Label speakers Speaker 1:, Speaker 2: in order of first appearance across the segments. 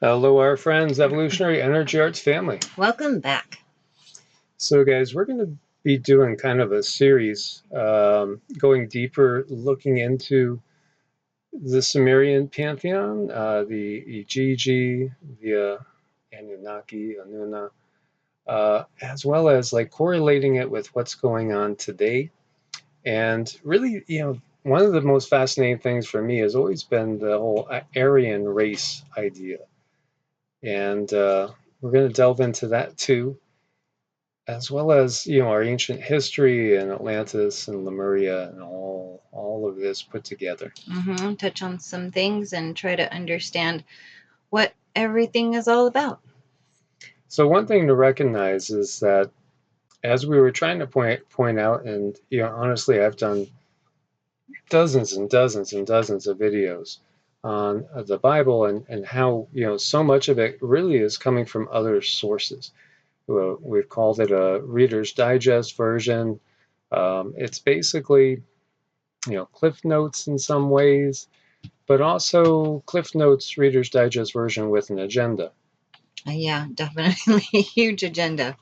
Speaker 1: Hello, our friends, Evolutionary Energy Arts family.
Speaker 2: Welcome back.
Speaker 1: So, guys, we're going to be doing kind of a series going deeper, looking into the Sumerian pantheon, the Igigi, the Anunnaki, as well as like correlating it with what's going on today. And really, one of the most fascinating things for me has always been the whole Aryan race idea. And we're going to delve into that too, as well as our ancient history and Atlantis and Lemuria and all of this put together.
Speaker 2: Touch on some things and try to understand what everything is all about.
Speaker 1: So one thing to recognize is that as we were trying to point out, and honestly, I've done dozens and dozens and dozens of videos on the Bible and how so much of it really is coming from other sources. We've called it a Reader's Digest version. It's basically, Cliff Notes in some ways, but also Cliff Notes Reader's Digest version with an agenda.
Speaker 2: Yeah, definitely a huge agenda.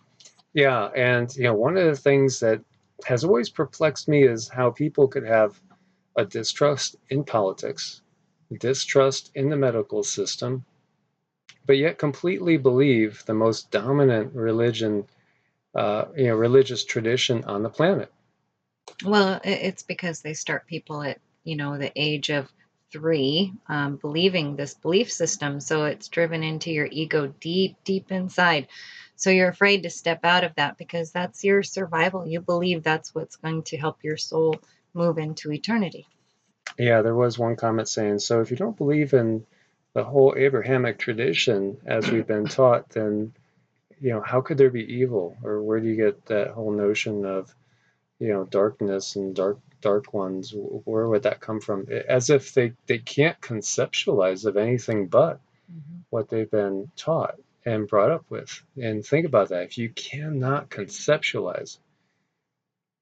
Speaker 1: Yeah, and one of the things that has always perplexed me is how people could have a distrust in politics, distrust in the medical system, but yet completely believe the most dominant religion, religious tradition on the planet.
Speaker 2: Well, it's because they start people at, the age of 3, believing this belief system. So it's driven into your ego deep, deep inside. So you're afraid to step out of that because that's your survival. You believe that's what's going to help your soul move into eternity.
Speaker 1: Yeah, there was one comment saying, so if you don't believe in the whole Abrahamic tradition as we've been taught, then, how could there be evil? Or where do you get that whole notion of, darkness and dark ones? Where would that come from? As if they can't conceptualize of anything but what they've been taught and brought up with. And think about that. If you cannot conceptualize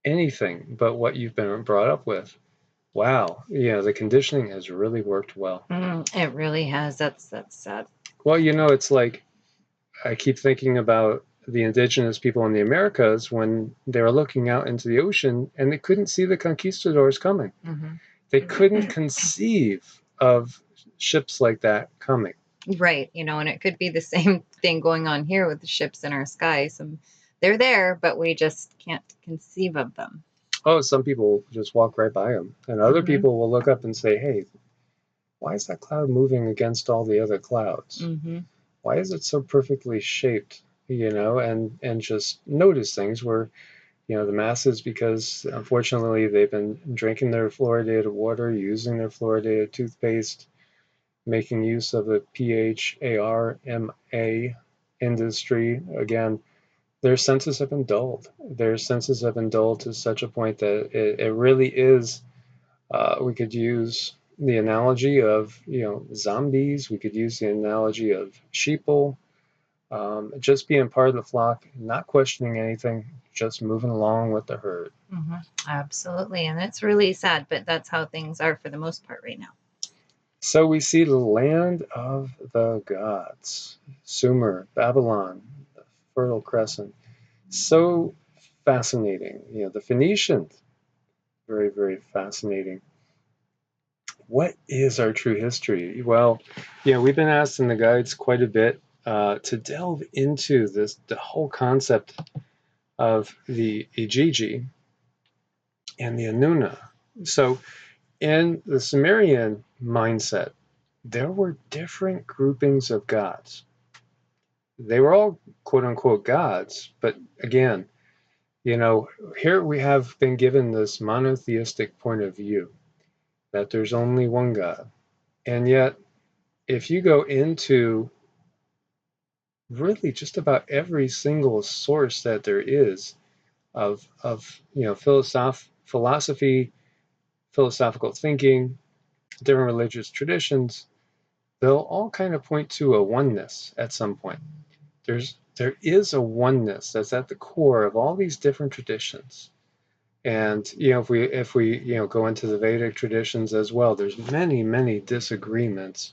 Speaker 1: anything but what you've been brought up with, wow, the conditioning has really worked well.
Speaker 2: It really has. That's sad.
Speaker 1: Well, it's like I keep thinking about the indigenous people in the Americas when they were looking out into the ocean and they couldn't see the conquistadors coming. They couldn't conceive of ships like that coming.
Speaker 2: Right, and it could be the same thing going on here with the ships in our skies. They're there, but we just can't conceive of them.
Speaker 1: Oh, some people just walk right by them. And other people will look up and say, hey, why is that cloud moving against all the other clouds? Why is it so perfectly shaped? And just notice things where, the masses, because unfortunately they've been drinking their fluoridated water, using their fluoridated toothpaste, making use of the PHARMA industry. Again, their senses have been dulled. Their senses have been dulled to such a point that it really is, we could use the analogy of, zombies. We could use the analogy of sheeple, just being part of the flock, not questioning anything, just moving along with the herd.
Speaker 2: Absolutely. And it's really sad, but that's how things are for the most part right now.
Speaker 1: So we see the land of the gods, Sumer, Babylon, the Fertile Crescent. So fascinating. The Phoenicians, very, very fascinating. What is our true history? Well, we've been asked in the guides quite a bit to delve into the whole concept of the Igigi and the Anuna. So in the Sumerian mindset, there were different groupings of gods. They were all quote unquote gods, but again, here we have been given this monotheistic point of view that there's only one God. And yet, if you go into really just about every single source that there is of philosophy, philosophical thinking, different religious traditions, they'll all kind of point to a oneness at some point. There is a oneness that's at the core of all these different traditions. And if we go into the Vedic traditions as well, there's many disagreements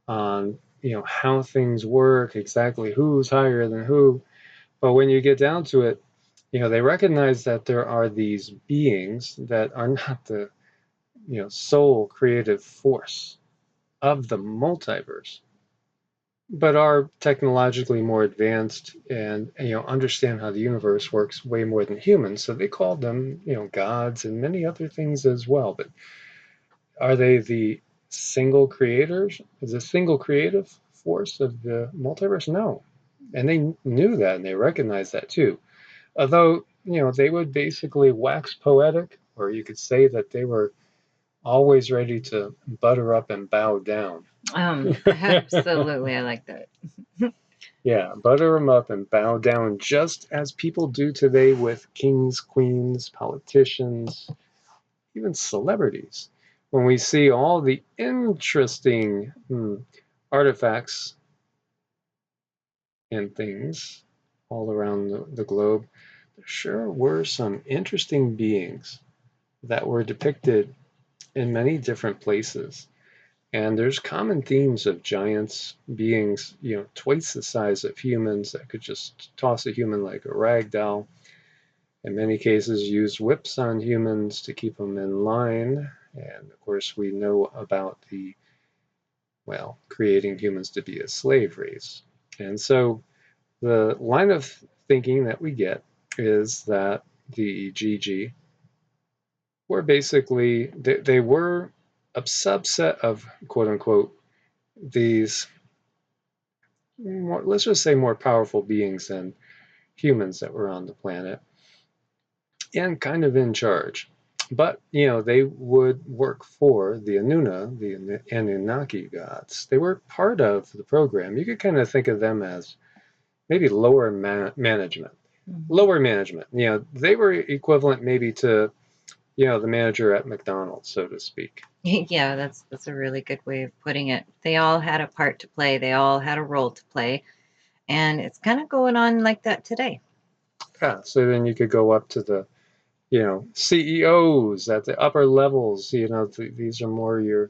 Speaker 1: on how things work, exactly who's higher than who. But when you get down to it, they recognize that there are these beings that are not the, sole creative force of the multiverse, but are technologically more advanced and, understand how the universe works way more than humans. So they call them, gods and many other things as well. But are they the single creators? Is the single creative force of the multiverse? No. And they knew that and they recognized that too. Although, they would basically wax poetic, or you could say that they were always ready to butter up and bow down.
Speaker 2: Absolutely, I like that.
Speaker 1: Yeah, butter them up and bow down, just as people do today with kings, queens, politicians, even celebrities. When we see all the interesting artifacts and things all around the globe, there sure were some interesting beings that were depicted in many different places. And there's common themes of giants, beings, twice the size of humans that could just toss a human like a rag doll. In many cases, use whips on humans to keep them in line. And of course, we know about creating humans to be a slave race. And so the line of thinking that we get is that the Igigi were basically, they were a subset of, quote unquote, these, let's just say, more powerful beings than humans that were on the planet and kind of in charge. But, they would work for the Anuna, the Anunnaki gods. They were part of the program. You could kind of think of them as maybe lower management.
Speaker 2: Mm-hmm.
Speaker 1: Lower management. They were equivalent maybe to, the manager at McDonald's, so to speak.
Speaker 2: Yeah, that's a really good way of putting it. They all had a part to play. They all had a role to play, and it's kind of going on like that today.
Speaker 1: Yeah, so then you could go up to the, CEOs at the upper levels. These are more your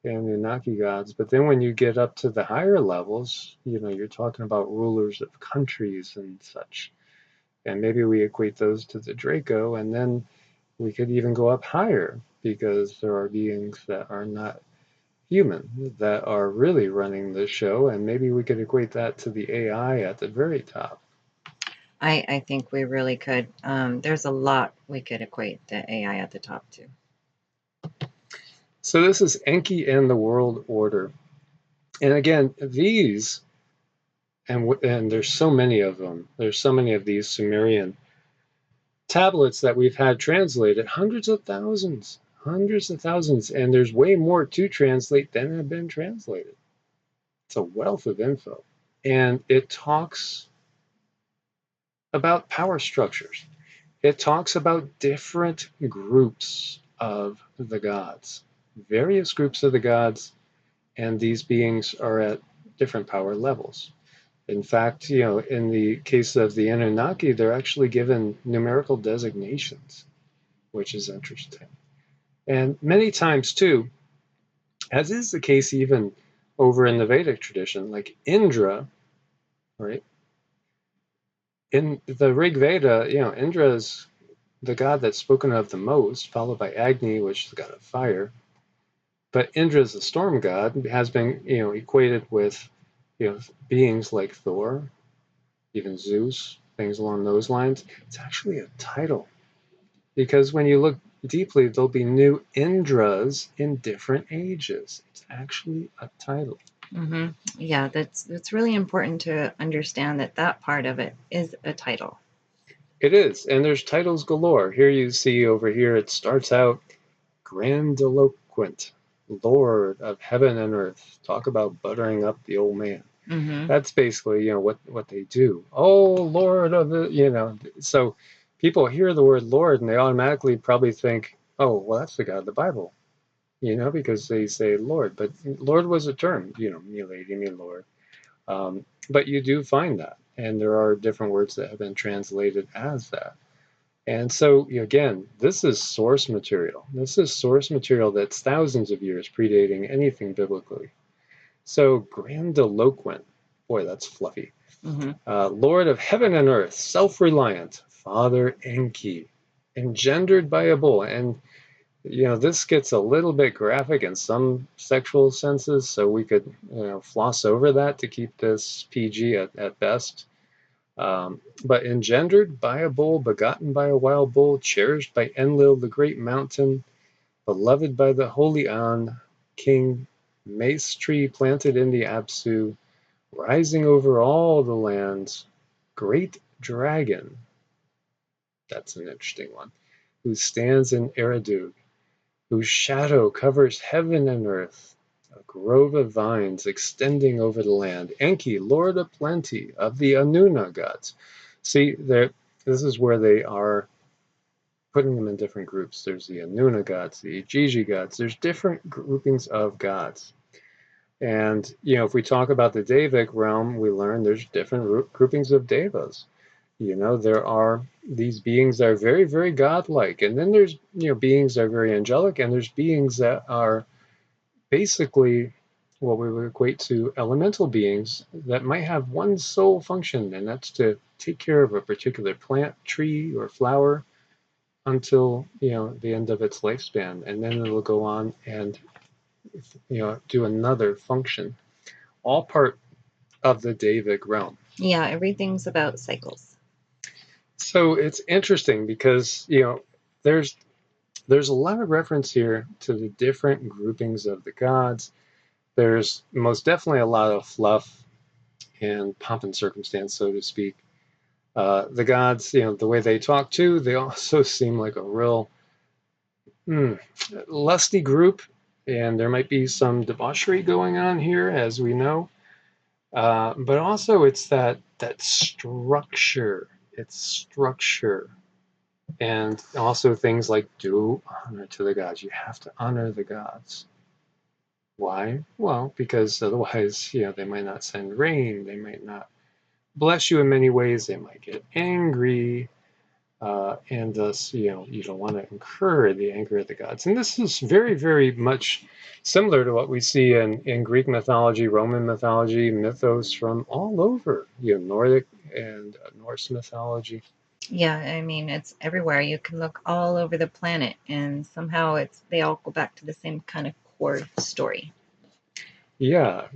Speaker 1: Anunnaki gods. But then when you get up to the higher levels, you're talking about rulers of countries and such. And maybe we equate those to the Draco, and then we could even go up higher because there are beings that are not human that are really running the show, and maybe we could equate that to the AI at the very top.
Speaker 2: I think we really could. There's a lot we could equate the AI at the top to.
Speaker 1: So this is Enki and the World Order. And again, these, and there's so many of them, there's so many of these Sumerian tablets that we've had translated, hundreds of thousands, and there's way more to translate than have been translated. It's a wealth of info. And it talks about power structures. It talks about different groups of the gods, various groups of the gods, and these beings are at different power levels. In fact, in the case of the Anunnaki, they're actually given numerical designations, which is interesting. And many times, too, as is the case even over in the Vedic tradition, like Indra, right? In the Rig Veda, Indra is the god that's spoken of the most, followed by Agni, which is the god of fire. But Indra is the storm god, has been, equated with, beings like Thor, even Zeus, things along those lines. It's actually a title. Because when you look deeply, there'll be new Indras in different ages. It's actually a title.
Speaker 2: Mm-hmm. Yeah, that's really important to understand that part of it is a title.
Speaker 1: It is, and there's titles galore. Here you see over here, it starts out grandiloquent, Lord of heaven and earth. Talk about buttering up the old man.
Speaker 2: Mm-hmm.
Speaker 1: That's basically, what they do. Oh, Lord of the, so people hear the word Lord and they automatically probably think, oh, well, that's the God of the Bible, because they say Lord. But Lord was a term, me lady, me Lord. But you do find that. And there are different words that have been translated as that. And so, again, this is source material. This is source material that's thousands of years predating anything biblically. So grandiloquent. Boy, that's fluffy.
Speaker 2: Mm-hmm.
Speaker 1: Lord of heaven and earth, self-reliant, Father Enki, engendered by a bull. And, this gets a little bit graphic in some sexual senses, so we could, floss over that to keep this PG at best. But engendered by a bull, begotten by a wild bull, cherished by Enlil, the great mountain, beloved by the holy An, king, mace tree planted in the Apsu, rising over all the lands, great dragon, that's an interesting one, who stands in Eridu, whose shadow covers heaven and earth, a grove of vines extending over the land, Enki, lord of plenty, of the Anuna gods. See, this is where they are putting them in different groups. There's the Anuna gods, the Igigi gods. There's different groupings of gods. And, if we talk about the Devic realm, we learn there's different groupings of devas. There are these beings that are very, very godlike. And then there's, beings that are very angelic. And there's beings that are basically what we would equate to elemental beings that might have one sole function, and that's to take care of a particular plant, tree, or flower until, the end of its lifespan. And then it'll go on and, do another function. All part of the Devic realm.
Speaker 2: Yeah, everything's about cycles.
Speaker 1: So it's interesting because, there's a lot of reference here to the different groupings of the gods. There's most definitely a lot of fluff and pomp and circumstance, so to speak. The gods, the way they talk too, they also seem like a real lusty group, and there might be some debauchery going on here, as we know. But also it's that structure. It's structure. And also things like do honor to the gods. You have to honor the gods. Why? Well, because otherwise, they might not send rain. They might not bless you in many ways. They might get angry. And thus, you don't want to incur the anger of the gods. And this is very, very much similar to what we see in Greek mythology, Roman mythology, mythos from all over, Nordic and Norse mythology.
Speaker 2: Yeah, I mean, it's everywhere. You can look all over the planet, and somehow they all go back to the same kind of core story.
Speaker 1: Yeah,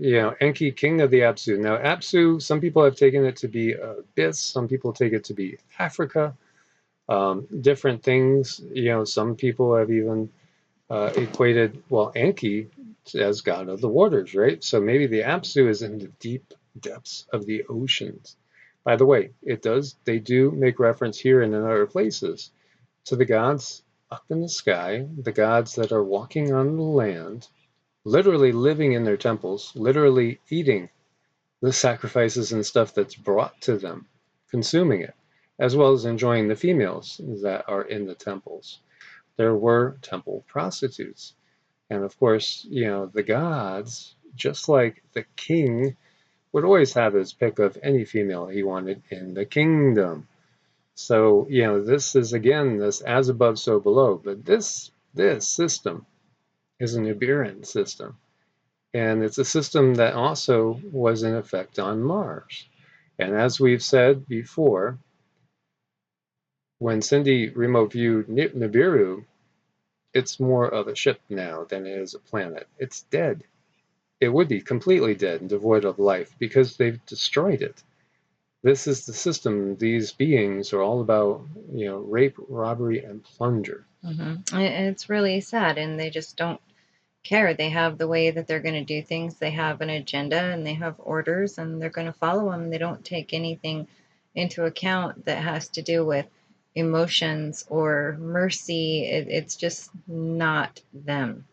Speaker 1: Enki, king of the Apsu. Now, Apsu, some people have taken it to be Abyss, some people take it to be Africa. Different things, some people have even equated, Enki as god of the waters, right? So maybe the Apsu is in the deep depths of the oceans. By the way, they do make reference here and in other places to the gods up in the sky, the gods that are walking on the land, literally living in their temples, literally eating the sacrifices and stuff that's brought to them, consuming it, as well as enjoying the females that are in the temples. There were temple prostitutes. And of course, the gods, just like the king, would always have his pick of any female he wanted in the kingdom. So, this is again this as above, so below. But this system is an Nibiran system. And it's a system that also was in effect on Mars. And as we've said before, when Cindy remote viewed Nibiru, it's more of a ship now than it is a planet. It's dead. It would be completely dead and devoid of life because they've destroyed it. This is the system. These beings are all about, rape, robbery, and plunder.
Speaker 2: Mm-hmm. It's really sad, and they just don't care. They have the way that they're going to do things. They have an agenda and they have orders, and they're going to follow them. They don't take anything into account that has to do with emotions or mercy. It's just not them.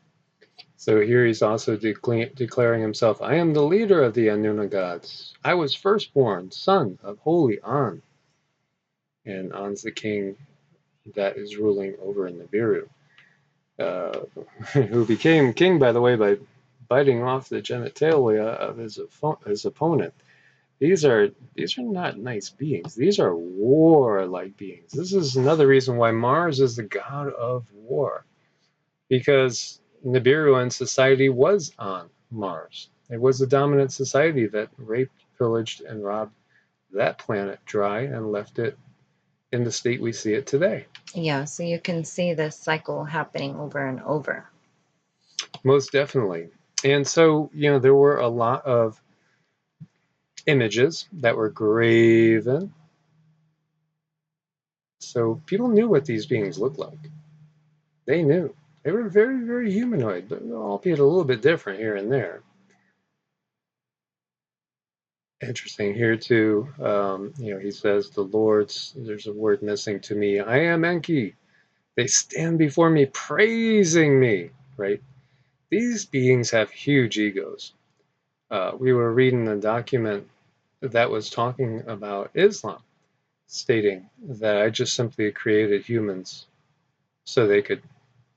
Speaker 1: So here he's also declaring himself, I am the leader of the Anuna gods. I was firstborn, son of holy An. And An's the king that is ruling over in Nibiru, who became king, by the way, by biting off the genitalia of his opponent. These are not nice beings. These are warlike beings. This is another reason why Mars is the god of war, because Nibiruan society was on. Mars. It was the dominant society that raped, pillaged, and robbed that planet dry and left it in the state we see it today.
Speaker 2: Yeah, so you can see this cycle happening over and over.
Speaker 1: Most definitely. And so, there were a lot of images that were graven. So people knew what these beings looked like. They knew. They were very, very humanoid, but albeit a little bit different here and there. Interesting here too. He says, "The Lord's." There's a word missing to me. I am Enki. They stand before me, praising me. Right? These beings have huge egos. We were reading a document that was talking about Islam, stating that I just simply created humans so they could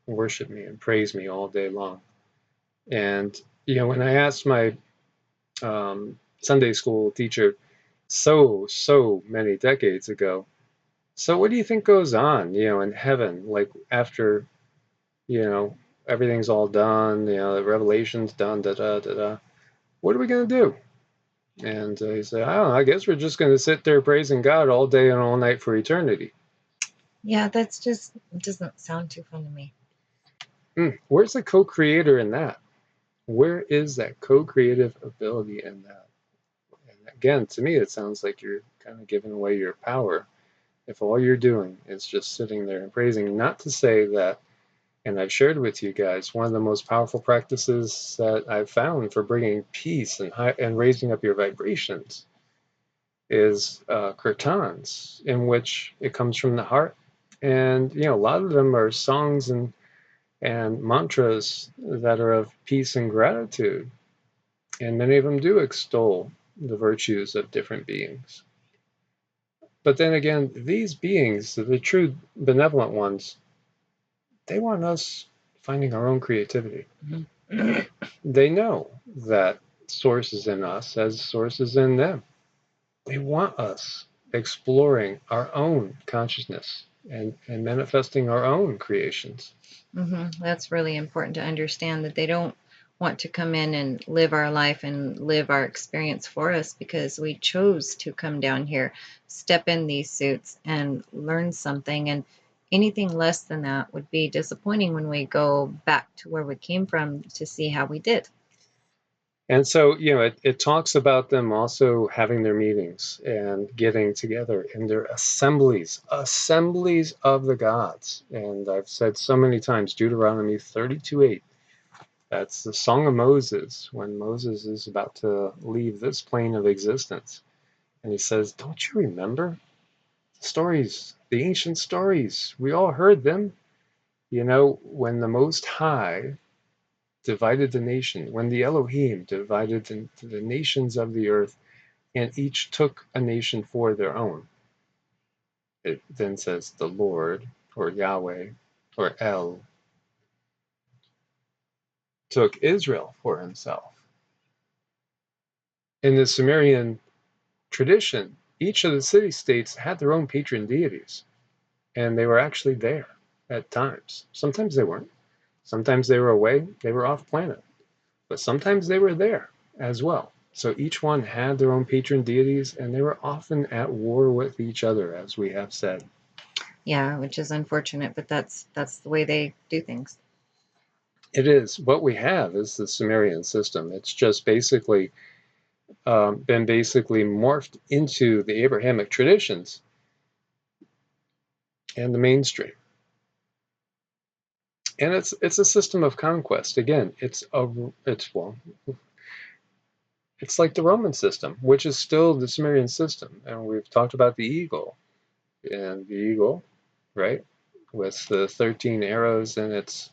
Speaker 1: worship me and praise me all day long. And when I asked my Sunday school teacher so many decades ago, so what do you think goes on, in heaven, like after, you know, everything's all done, the revelation's done, da da da da. What are we gonna do? And he said, I don't know, I guess we're just gonna sit there praising God all day and all night for eternity.
Speaker 2: Yeah, that's just doesn't sound too fun to me.
Speaker 1: Where's the co-creator in that? Where is that co-creative ability in that? And again, to me, it sounds like you're kind of giving away your power if all you're doing is just sitting there and praising. Not to say that, and I've shared with you guys, one of the most powerful practices that I've found for bringing peace and raising up your vibrations is kirtans, in which it comes from the heart. And a lot of them are songs and mantras that are of peace and gratitude. And many of them do extol the virtues of different beings. But then again, these beings, the true benevolent ones, they want us finding our own creativity. They know that source is in us as source is in them. They want us exploring our own consciousness and manifesting our own creations.
Speaker 2: That's really important to understand, that they don't want to come in and live our life and live our experience for us, because we chose to come down here, step in these suits, and learn something. And anything less than that would be disappointing when we go back to where we came from to see how we did.
Speaker 1: And so, it talks about them also having their meetings and getting together in their assemblies of the gods. And I've said so many times, Deuteronomy 32:8, that's the Song of Moses, when Moses is about to leave this plane of existence. And he says, don't you remember the stories, the ancient stories? We all heard them. When the Most High divided the nation, when the Elohim divided the nations of the earth, and each took a nation for their own. It then says the Lord, or Yahweh, or El, took Israel for himself. In the Sumerian tradition, each of the city-states had their own patron deities, and they were actually there at times. Sometimes they weren't. Sometimes they were away, they were off planet. But sometimes they were there as well. So each one had their own patron deities, and they were often at war with each other, as we have said.
Speaker 2: Yeah, which is unfortunate, but that's the way they do things.
Speaker 1: It is. What we have is the Sumerian system. It's just basically been morphed into the Abrahamic traditions and the mainstream. And it's a system of conquest. Again, it's like the Roman system, which is still the Sumerian system. And we've talked about the eagle, and the eagle, right, with the 13 arrows in its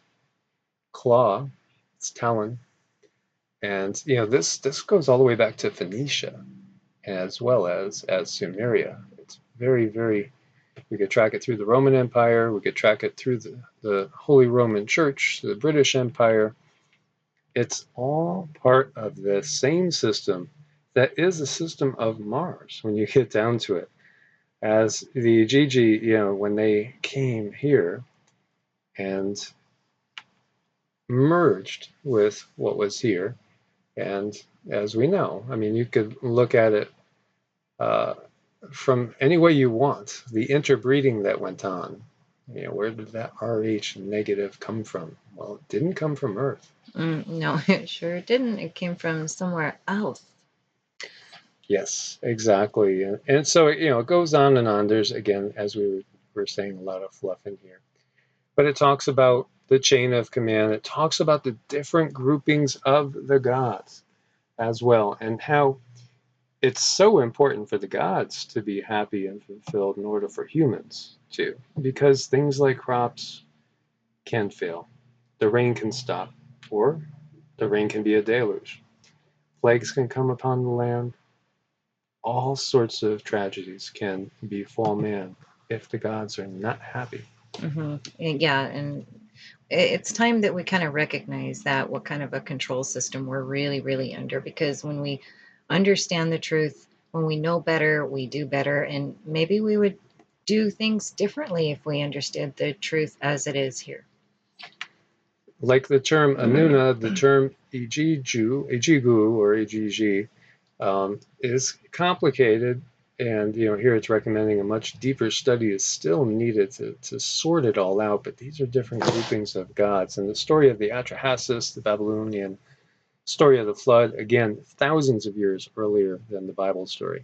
Speaker 1: claw, its talon. And this goes all the way back to Phoenicia, as well as Sumeria. It's very, very, we could track it through the Roman Empire, we could track it through the Holy Roman Church, the British Empire. It's all part of the same system that is the system of Mars when you get down to it. As the Igigi, when they came here and merged with what was here, And as we know, I mean, you could look at it uh, from any way you want. The interbreeding that went on, where did that RH negative come from? Well, it didn't come from Earth.
Speaker 2: No, it sure didn't. It came from somewhere else.
Speaker 1: Yes, exactly. And so, it goes on and on. There's, again, as we were saying, a lot of fluff in here. But it talks about the chain of command. It talks about the different groupings of the gods as well, and how it's so important for the gods to be happy and fulfilled in order for humans too, because things like crops can fail, the rain can stop, or the rain can be a deluge. Plagues can come upon the land. All sorts of tragedies can befall man if the gods are not happy.
Speaker 2: Yeah, and it's time that we kind of recognize that what kind of a control system we're really under, because when we understand the truth, when we know better, we do better, and maybe we would do things differently if we understood the truth as it is here.
Speaker 1: Like the term Anuna, the term Ijigu or Igigi, is complicated, and here it's recommending a much deeper study is still needed to sort it all out. But these are different groupings of gods, and the story of the Atrahasis, the Babylonian story of the flood, again, thousands of years earlier than the Bible story,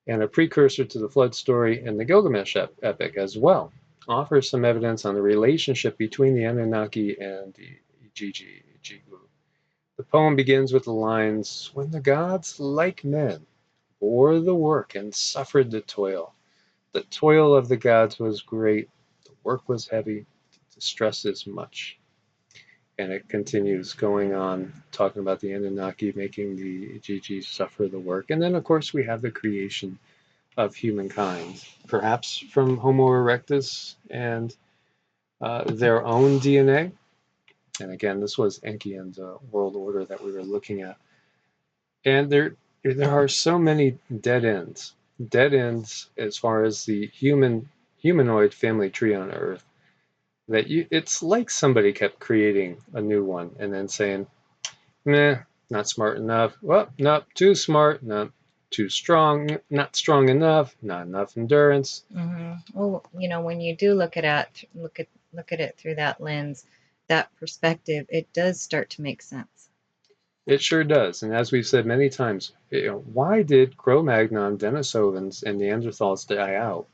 Speaker 1: and a precursor to the flood story in the Gilgamesh epic as well, offers some evidence on the relationship between the Anunnaki and the Igigi. The poem begins with the lines, "When the gods, like men, bore the work and suffered the toil of the gods was great, the work was heavy, the distress is much." And it continues going on, talking about the Anunnaki making the Igigi suffer the work. And then, of course, we have the creation of humankind, perhaps from Homo erectus and their own DNA. And again, this was Enki and the world order that we were looking at. And there are so many dead ends as far as the humanoid family tree on Earth, that it's like somebody kept creating a new one and then saying, meh, not smart enough. Well, not too smart, not too strong, not strong enough, not enough endurance.
Speaker 2: Well, when you do look at it through that lens, that perspective, it does start to make sense.
Speaker 1: It sure does. And as we've said many times, why did Cro-Magnon, Denisovans, and Neanderthals die out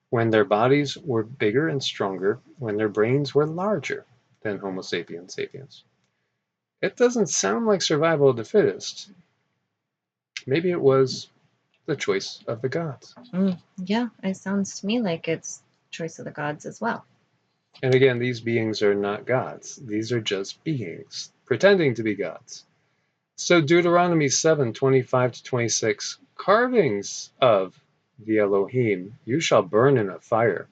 Speaker 1: when their bodies were bigger and stronger, when their brains were larger than Homo sapiens sapiens? It doesn't sound like survival of the fittest. Maybe it was the choice of the gods.
Speaker 2: Yeah, it sounds to me like it's choice of the gods as well.
Speaker 1: And again, these beings are not gods. These are just beings pretending to be gods. So Deuteronomy 7:25-26, carvings of the Elohim you shall burn in a fire,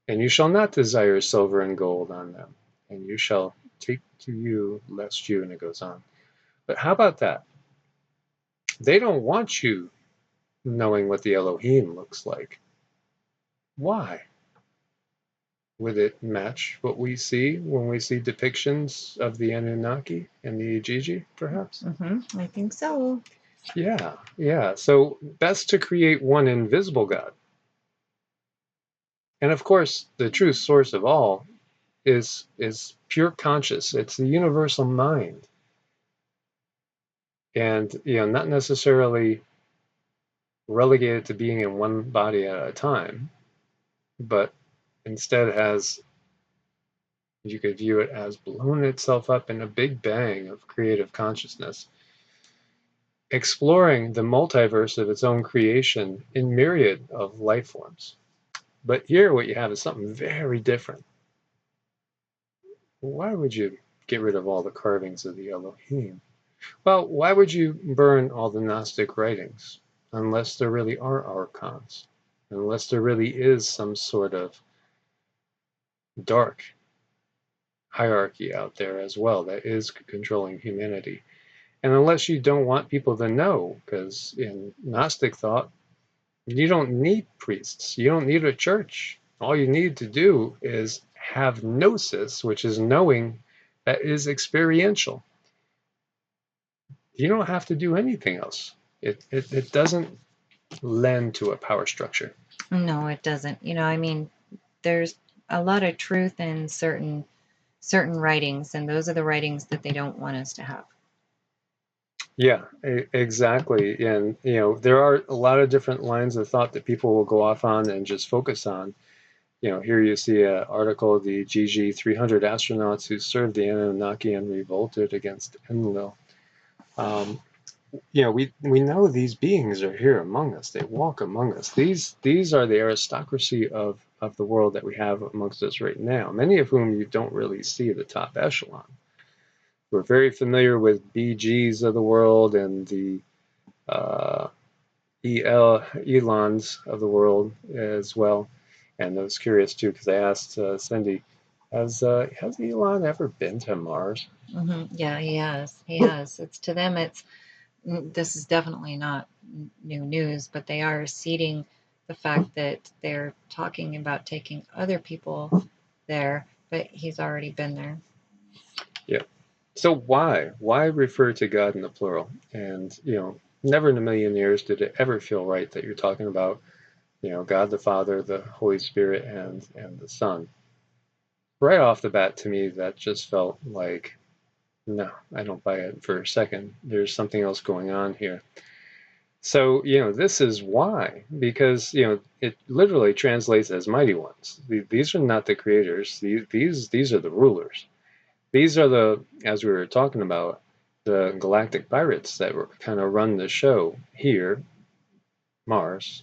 Speaker 1: and you shall not desire silver and gold on them, and you shall take to you lest you, and it goes on. But how about that? They don't want you knowing what the Elohim looks like. Why? Would it match what we see when we see depictions of the Anunnaki and the Igigi, perhaps?
Speaker 2: I think so.
Speaker 1: Yeah. So best to create one invisible God. And of course, the true source of all is pure conscious. It's the universal mind. And not necessarily relegated to being in one body at a time, but instead has, you could view it as blown itself up in a big bang of creative consciousness, exploring the multiverse of its own creation in myriad of life forms. But here what you have is something very different. Why would you get rid of all the carvings of the Elohim? Well, why would you burn all the Gnostic writings? Unless there really are archons, unless there really is some sort of dark hierarchy out there as well that is controlling humanity. And unless you don't want people to know, because in Gnostic thought, you don't need priests, you don't need a church. All you need to do is have gnosis, which is knowing that is experiential. You don't have to do anything else. It doesn't lend to a power structure.
Speaker 2: No, it doesn't. I mean, there's a lot of truth in certain writings, and those are the writings that they don't want us to have.
Speaker 1: Yeah, exactly. And, there are a lot of different lines of thought that people will go off on and just focus on. Here you see an article, the Gigi 300 astronauts who served the Anunnaki and revolted against Enlil. Um, we know these beings are here among us. They walk among us. These are the aristocracy of the world that we have amongst us right now, many of whom you don't really see the top echelon. We're very familiar with BGs of the world and the uh, Elons of the world as well. And I was curious too because I asked Cindy, has Elon ever been to Mars?
Speaker 2: Yeah, he has. He has. It's to them. This is definitely not new news, but they are seeding the fact that they're talking about taking other people there, but he's already been there.
Speaker 1: Yeah. So why refer to God in the plural? And never in a million years did it ever feel right that you're talking about God the Father, the Holy Spirit, and the Son. Right off the bat, to me, that just felt like, no, I don't buy it for a second. There's something else going on here. So, this is why, because, it literally translates as mighty ones. These are not the creators. These are the rulers. These are as we were talking about, the galactic pirates that kind of run the show here, Mars,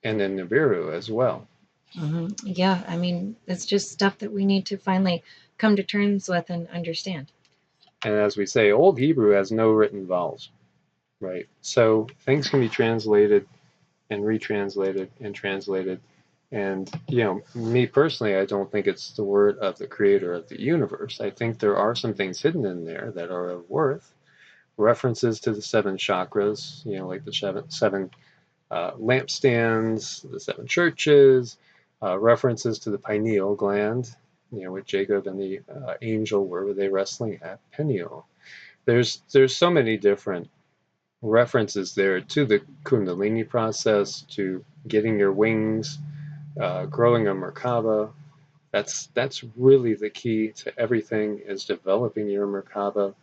Speaker 1: and in Nibiru as well.
Speaker 2: Yeah, I mean, it's just stuff that we need to finally come to terms with and understand.
Speaker 1: And as we say, Old Hebrew has no written vowels, right? So things can be translated and retranslated and translated. And, me personally, I don't think it's the word of the creator of the universe. I think there are some things hidden in there that are of worth. References to the seven chakras, like the seven lampstands, the seven churches, references to the pineal gland, with Jacob and the angel, where were they wrestling at Peniel? There's so many different references there to the Kundalini process, to getting your wings, growing a Merkaba. That's really the key to everything, is developing your Merkaba.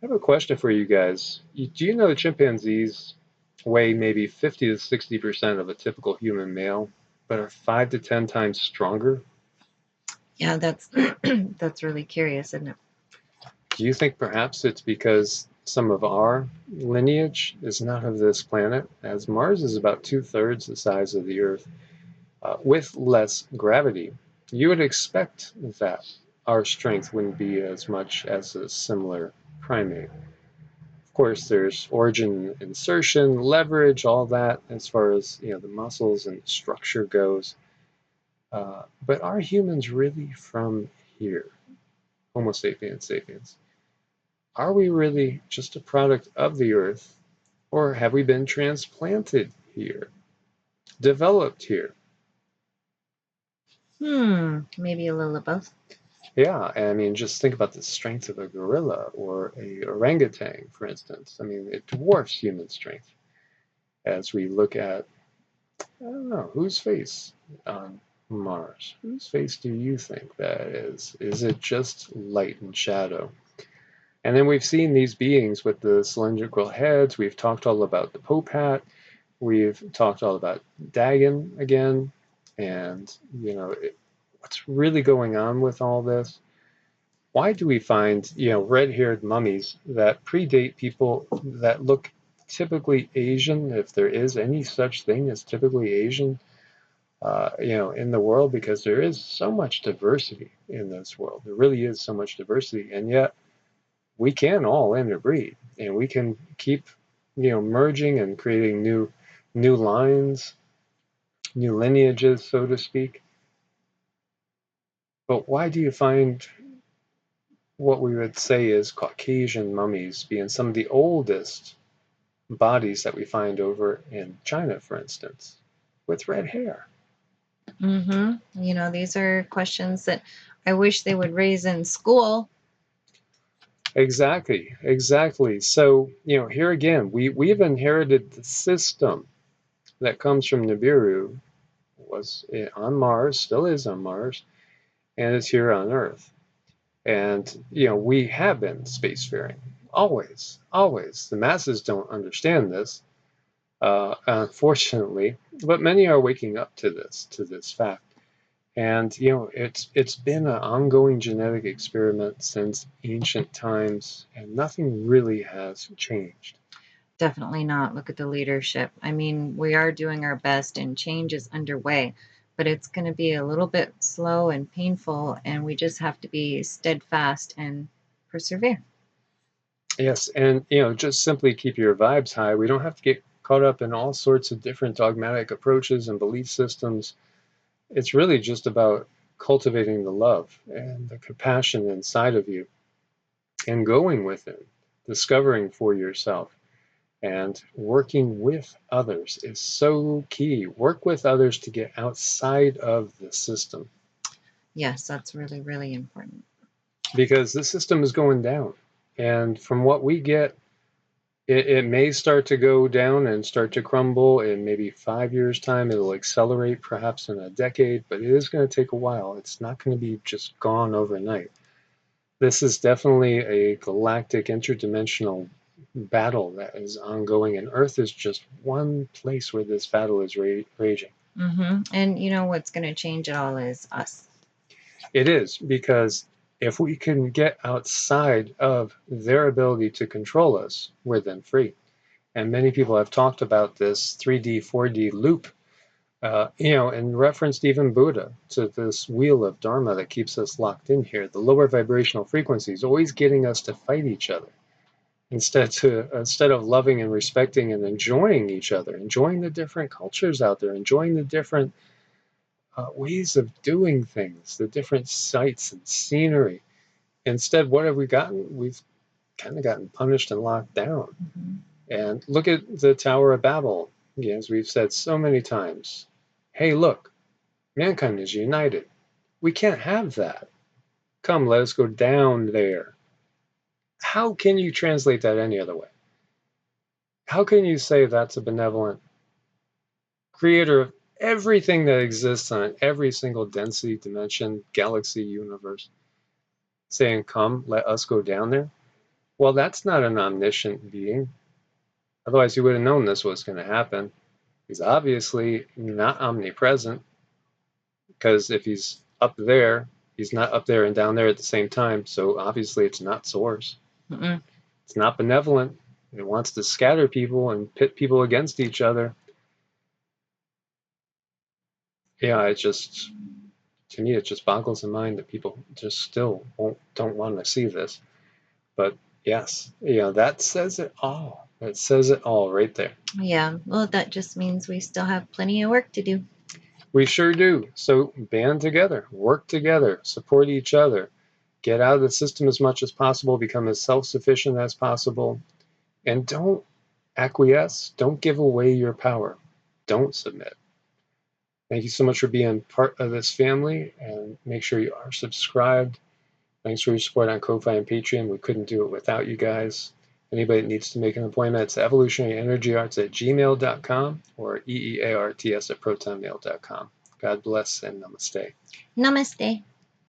Speaker 1: I have a question for you guys. Do you know that chimpanzees weigh maybe 50 to 60% of a typical human male, but are 5 to 10 times stronger?
Speaker 2: Yeah, that's that's really curious, isn't it?
Speaker 1: Do you think perhaps it's because some of our lineage is not of this planet, as Mars is about 2/3 the size of the Earth, with less gravity? You would expect that our strength wouldn't be as much as a similar primate. Of course, there's origin, insertion, leverage, all that as far as the muscles and structure goes. But are humans really from here? Homo sapiens sapiens. Are we really just a product of the earth, or have we been transplanted here, developed here?
Speaker 2: Maybe a little of both.
Speaker 1: Yeah, I mean, just think about the strength of a gorilla or a orangutan, for instance. I mean, it dwarfs human strength. As we look at, I don't know, whose face on Mars? Whose face do you think that is? Is it just light and shadow? And then we've seen these beings with the cylindrical heads. We've talked all about the Pope hat. We've talked all about Dagon again. And, what's really going on with all this? Why do we find, red-haired mummies that predate people that look typically Asian, if there is any such thing as typically Asian, in the world? Because there is so much diversity in this world. There really is so much diversity, and yet we can all interbreed, and we can keep, merging and creating new lines, new lineages, so to speak. But why do you find what we would say is Caucasian mummies being some of the oldest bodies that we find over in China, for instance, with red hair?
Speaker 2: These are questions that I wish they would raise in school.
Speaker 1: Exactly, exactly. So, here again, we've inherited the system that comes from Nibiru, was on Mars, still is on Mars, and is here on Earth. And, we have been spacefaring. Always, always. The masses don't understand this, unfortunately, but many are waking up to this fact. And, it's been an ongoing genetic experiment since ancient times, and nothing really has changed.
Speaker 2: Definitely not. Look at the leadership. I mean, we are doing our best and change is underway, but it's going to be a little bit slow and painful, and we just have to be steadfast and persevere.
Speaker 1: Yes, and, just simply keep your vibes high. We don't have to get caught up in all sorts of different dogmatic approaches and belief systems. It's really just about cultivating the love and the compassion inside of you and going with it, discovering for yourself. And working with others is so key. Work with others to get outside of the system,
Speaker 2: Yes, that's really, really important.
Speaker 1: because the system is going down. And from what we get, it may start to go down and start to crumble in maybe 5 years' time. It'll accelerate perhaps in a decade, but it is going to take a while. It's not going to be just gone overnight. This is definitely a galactic interdimensional battle that is ongoing, and Earth is just one place where this battle is raging.
Speaker 2: And you know what's going to change it all is us.
Speaker 1: It is, because if we can get outside of their ability to control us, we're then free. And many people have talked about this 3D, 4D loop, and referenced even Buddha to this wheel of Dharma that keeps us locked in here. The lower vibrational frequencies always getting us to fight each other, instead of loving and respecting and enjoying each other, enjoying the different cultures out there, enjoying the different ways of doing things, the different sights and scenery. Instead, what have we gotten? We've kind of gotten punished and locked down. And look at the Tower of Babel. As we've said so many times, hey, look, mankind is united. We can't have that. Come, let us go down there. How can you translate that any other way? How can you say that's a benevolent creator of everything that exists on every single density, dimension, galaxy, universe, saying, come, let us go down there? Well, that's not an omniscient being. Otherwise, he would have known this was going to happen. He's obviously not omnipresent, because if he's up there, he's not up there and down there at the same time. So obviously, it's not source.
Speaker 2: Mm-mm.
Speaker 1: It's not benevolent. It wants to scatter people and pit people against each other. Yeah, to me, it just boggles the mind that people just still don't want to see this. But yes, that says it all. It says it all right there.
Speaker 2: Yeah, well, that just means we still have plenty of work to do.
Speaker 1: We sure do. So band together, work together, support each other, get out of the system as much as possible, become as self-sufficient as possible, and don't acquiesce. Don't give away your power. Don't submit. Thank you so much for being part of this family, and make sure you are subscribed. Thanks for your support on Ko-Fi and Patreon. We couldn't do it without you guys. Anybody that needs to make an appointment, it's evolutionaryenergyarts@gmail.com or EEARTS@protonmail.com. God bless and namaste.
Speaker 2: Namaste.